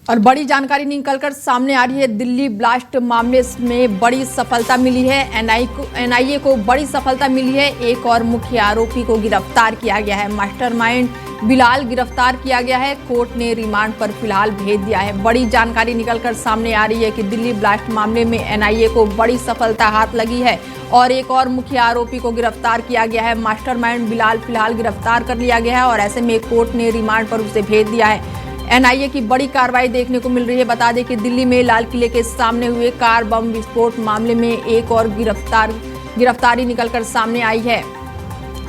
और बड़ी जानकारी निकलकर सामने आ रही है। दिल्ली ब्लास्ट मामले में बड़ी सफलता मिली है। एनआईए को बड़ी सफलता मिली है। एक और मुख्य आरोपी को गिरफ्तार किया गया है। मास्टरमाइंड बिलाल गिरफ्तार किया गया है। कोर्ट ने रिमांड पर फिलहाल भेज दिया है। बड़ी जानकारी निकलकर सामने आ रही है कि दिल्ली ब्लास्ट मामले में एनआईए को बड़ी सफलता हाथ लगी है और एक और मुख्य आरोपी को गिरफ्तार किया गया है। मास्टरमाइंड बिलाल फिलहाल गिरफ्तार कर लिया गया है और ऐसे में कोर्ट ने रिमांड पर उसे भेज दिया है। एनआईए की बड़ी कार्रवाई देखने को मिल रही है। बता दें कि दिल्ली में लाल किले के सामने हुए कार बम विस्फोट मामले में एक और गिरफ्तारी निकलकर सामने आई है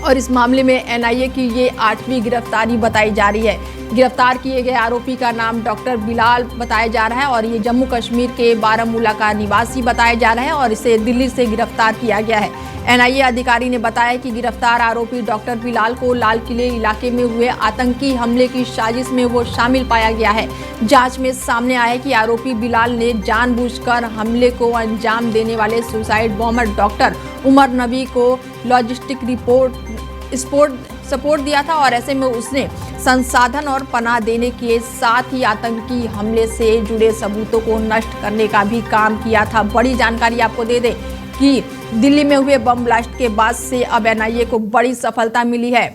और इस मामले में एनआईए की ये 8वीं गिरफ्तारी बताई जा रही है। गिरफ्तार किए गए आरोपी का नाम डॉक्टर बिलाल बताया जा रहा है और ये जम्मू कश्मीर के बारामूला का निवासी बताया जा रहा है और इसे दिल्ली से गिरफ्तार किया गया है। एनआईए अधिकारी ने बताया कि गिरफ्तार आरोपी डॉक्टर बिलाल को लाल किले इलाके में हुए आतंकी हमले की साजिश में वो शामिल पाया गया है। जांच में सामने आया है कि आरोपी बिलाल ने जानबूझकर हमले को अंजाम देने वाले सुसाइड बॉम्बर डॉक्टर उमर नबी को लॉजिस्टिक सपोर्ट दिया था और ऐसे में उसने संसाधन और पनाह देने के साथ ही आतंकी हमले से जुड़े सबूतों को नष्ट करने का भी काम किया था। बड़ी जानकारी आपको दे दें कि दिल्ली में हुए बम ब्लास्ट के बाद से अब एनआईए को बड़ी सफलता मिली है।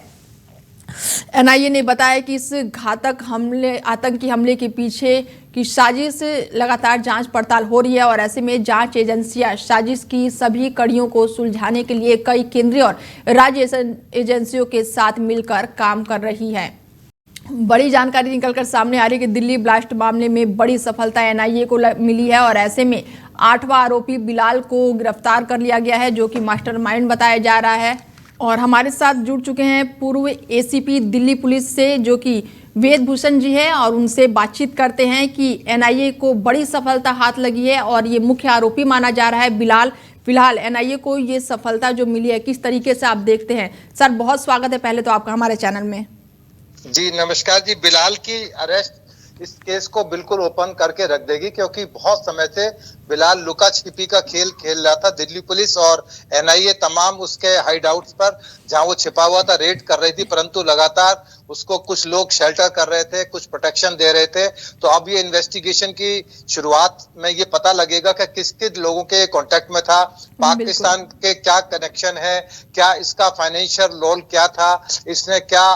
एनआईए ने बताया कि इस आतंकी हमले के पीछे की साजिश लगातार जांच पड़ताल हो रही है और ऐसे में जांच एजेंसियां साजिश की सभी कड़ियों को सुलझाने के लिए कई केंद्रीय और राज्य एजेंसियों के साथ मिलकर काम कर रही है। बड़ी जानकारी निकलकर सामने आ रही है कि दिल्ली ब्लास्ट मामले में बड़ी सफलता एनआईए को मिली है और ऐसे में 8वां आरोपी बिलाल को गिरफ्तार कर लिया गया है जो कि मास्टरमाइंड बताया जा रहा है। और हमारे साथ जुड़ चुके हैं पूर्व एसीपी दिल्ली पुलिस से जो कि वेद भूषण जी है और उनसे बातचीत करते हैं कि एनआईए को बड़ी सफलता हाथ लगी है और ये मुख्य आरोपी माना जा रहा है बिलाल। फिलहाल एनआईए को ये सफलता जो मिली है किस तरीके से आप देखते हैं? सर बहुत स्वागत है पहले तो आपका हमारे चैनल में। जी नमस्कार जी। बिलाल की अरेस्ट इस केस को बिल्कुल ओपन करके रख देगी क्योंकि बहुत समय से बिलाल लुका छिपी का खेल खेल रहा था। दिल्ली पुलिस और एनआईए तमाम उसके हाइड आउट्स पर जहां वो छिपा हुआ था रेड कर रही थी, परंतु लगातार उसको कुछ लोग शेल्टर कर रहे थे, कुछ प्रोटेक्शन दे रहे थे। तो अब ये इन्वेस्टिगेशन की शुरुआत में ये पता लगेगा कि किस किस लोगों के कांटेक्ट में था, पाकिस्तान के क्या कनेक्शन है, क्या इसका फाइनेंशियल रोल क्या था, इसने क्या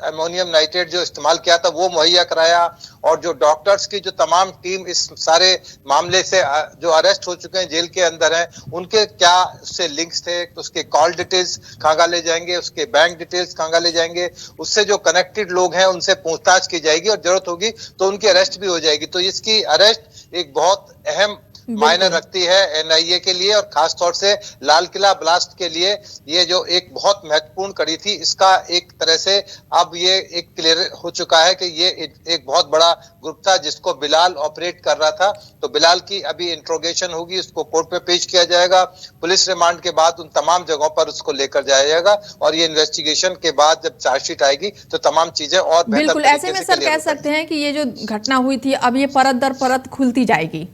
अमोनियम नाइट्रेट जो इस्तेमाल किया था वो मुहैया कराया, और जो डॉक्टर्स की जो तमाम टीम इस सारे मामले से जो अरेस्ट हो चुके हैं जेल के अंदर हैं उनके क्या उससे लिंक्स थे, उसके कॉल डिटेल्स कहाँ ले जाएंगे, उसके बैंक डिटेल्स कहाँ ले जाएंगे, उससे जो कनेक्टेड लोग हैं उनसे पूछताछ की जाएगी और जरूरत होगी तो उनकी अरेस्ट भी हो जाएगी। तो इसकी अरेस्ट एक बहुत अहम मायने रखती है एनआईए के लिए और खास तौर से लाल किला ब्लास्ट के लिए। ये जो एक बहुत महत्वपूर्ण कड़ी थी इसका एक तरह से अब ये एक क्लियर हो चुका है कि ये एक बहुत बड़ा ग्रुप था जिसको बिलाल ऑपरेट कर रहा था। तो बिलाल की अभी इंट्रोगेशन होगी, उसको कोर्ट में पेश किया जाएगा, पुलिस रिमांड के बाद उन तमाम जगहों पर उसको लेकर जाया जाएगा और ये इन्वेस्टिगेशन के बाद जब चार्जशीट आएगी तो तमाम चीजें और बिल्कुल ऐसे में सर कह सकते हैं कि ये जो घटना हुई थी अब ये परत दर परत खुलती जाएगी।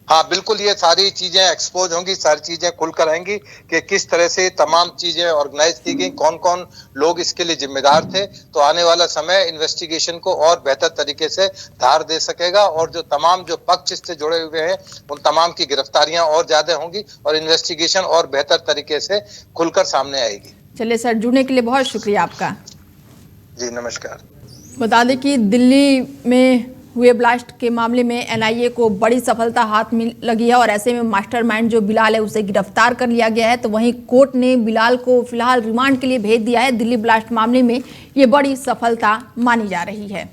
हाँ बिल्कुल, ये सारी चीजें एक्सपोज होंगी, सारी चीजें खुलकर आएंगी कि किस तरह से तमाम चीजें ऑर्गेनाइज की गई, कौन कौन लोग इसके लिए जिम्मेदार थे। तो आने वाला समय इन्वेस्टिगेशन को और बेहतर तरीके से धार दे सकेगा और जो तमाम जो पक्ष इससे जुड़े हुए हैं उन तमाम की गिरफ्तारियां और ज्यादा होंगी और इन्वेस्टिगेशन और बेहतर तरीके से खुलकर सामने आएगी। चलिए सर, जुड़ने के लिए बहुत शुक्रिया आपका। जी नमस्कार। बता दें कि दिल्ली में हुए ब्लास्ट के मामले में एनआईए को बड़ी सफलता हाथ में लगी है और ऐसे में मास्टरमाइंड जो बिलाल है उसे गिरफ्तार कर लिया गया है। तो वहीं कोर्ट ने बिलाल को फिलहाल रिमांड के लिए भेज दिया है। दिल्ली ब्लास्ट मामले में ये बड़ी सफलता मानी जा रही है।